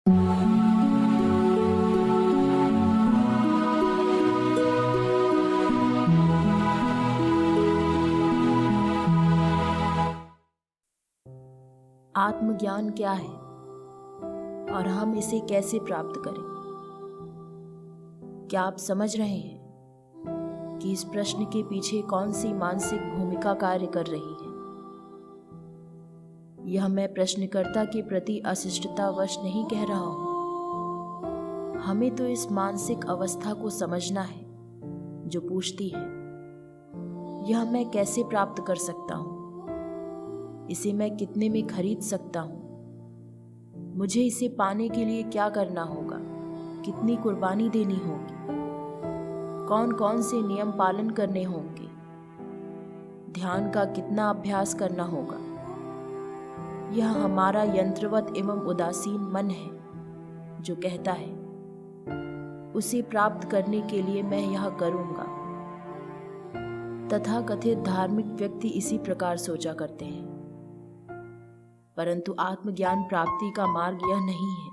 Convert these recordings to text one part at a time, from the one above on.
आत्मज्ञान क्या है और हम इसे कैसे प्राप्त करें? क्या आप समझ रहे हैं कि इस प्रश्न के पीछे कौन सी मानसिक भूमिका कार्य कर रही है? यह मैं प्रश्नकर्ता के प्रति अशिष्टतावश नहीं कह रहा हूं। हमें तो इस मानसिक अवस्था को समझना है जो पूछती है, यह मैं कैसे प्राप्त कर सकता हूं? इसे मैं कितने में खरीद सकता हूं? मुझे इसे पाने के लिए क्या करना होगा? कितनी कुर्बानी देनी होगी? कौन कौन से नियम पालन करने होंगे? ध्यान का कितना अभ्यास करना होगा? यह हमारा यंत्रवत एवं उदासीन मन है जो कहता है, उसे प्राप्त करने के लिए मैं यह करूंगा। तथाकथित धार्मिक व्यक्ति इसी प्रकार सोचा करते हैं, परंतु आत्मज्ञान प्राप्ति का मार्ग यह नहीं है।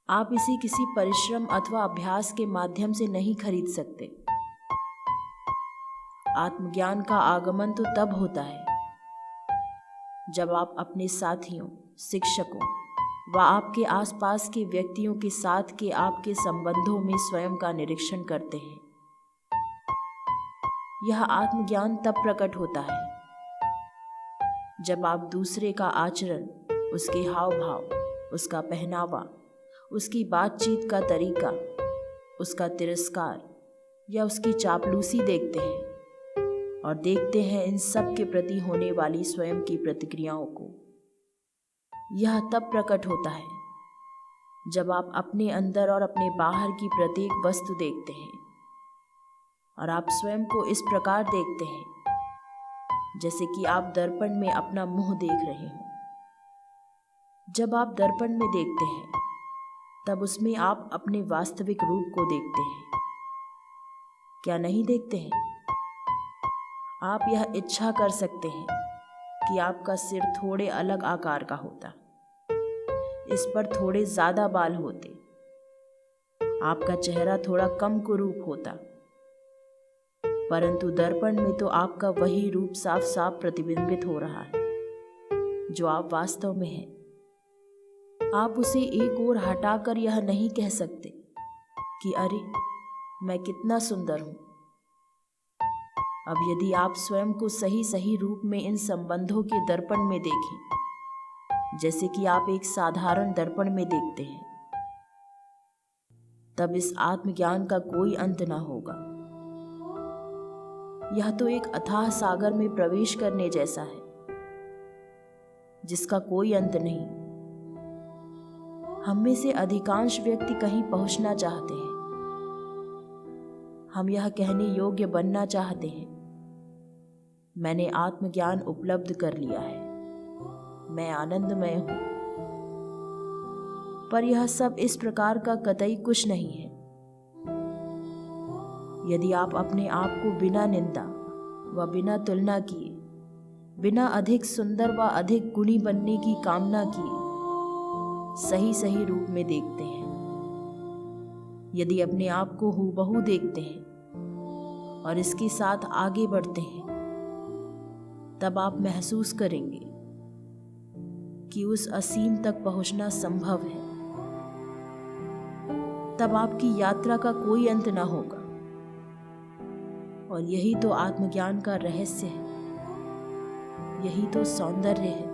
आप इसे किसी परिश्रम अथवा अभ्यास के माध्यम से नहीं खरीद सकते। आत्मज्ञान का आगमन तो तब होता है जब आप अपने साथियों, शिक्षकों व आपके आसपास के व्यक्तियों के साथ के आपके संबंधों में स्वयं का निरीक्षण करते हैं। यह आत्मज्ञान तब प्रकट होता है जब आप दूसरे का आचरण, उसके हाव भाव, उसका पहनावा, उसकी बातचीत का तरीका, उसका तिरस्कार या उसकी चापलूसी देखते हैं और देखते हैं इन सब के प्रति होने वाली स्वयं की प्रतिक्रियाओं को। यह तब प्रकट होता है जब आप अपने अंदर और अपने बाहर की प्रत्येक वस्तु देखते हैं और आप स्वयं को इस प्रकार देखते हैं जैसे कि आप दर्पण में अपना मुंह देख रहे हो। जब आप दर्पण में देखते हैं तब उसमें आप अपने वास्तविक रूप को देखते हैं, क्या नहीं देखते हैं? आप यह इच्छा कर सकते हैं कि आपका सिर थोड़े अलग आकार का होता, इस पर थोड़े ज्यादा बाल होते, आपका चेहरा थोड़ा कम कुरूप होता, परंतु दर्पण में तो आपका वही रूप साफ साफ प्रतिबिंबित हो रहा है जो आप वास्तव में हैं। आप उसे एक ओर हटाकर यह नहीं कह सकते कि अरे मैं कितना सुंदर हूं। अब यदि आप स्वयं को सही सही रूप में इन संबंधों के दर्पण में देखें, जैसे कि आप एक साधारण दर्पण में देखते हैं, तब इस आत्मज्ञान का कोई अंत ना होगा। यह तो एक अथाह सागर में प्रवेश करने जैसा है जिसका कोई अंत नहीं। हम में से अधिकांश व्यक्ति कहीं पहुंचना चाहते हैं। हम यह कहने योग्य बनना चाहते हैं, मैंने आत्मज्ञान उपलब्ध कर लिया है, मैं आनंदमय हूं। पर यह सब इस प्रकार का कतई कुछ नहीं है। यदि आप अपने आप को बिना निंदा व बिना तुलना किए, बिना अधिक सुंदर व अधिक गुणी बनने की कामना किए सही सही रूप में देखते हैं, यदि अपने आप को हूबहू देखते हैं और इसके साथ आगे बढ़ते हैं, तब आप महसूस करेंगे कि उस असीम तक पहुंचना संभव है। तब आपकी यात्रा का कोई अंत ना होगा। और यही तो आत्मज्ञान का रहस्य है, यही तो सौंदर्य है।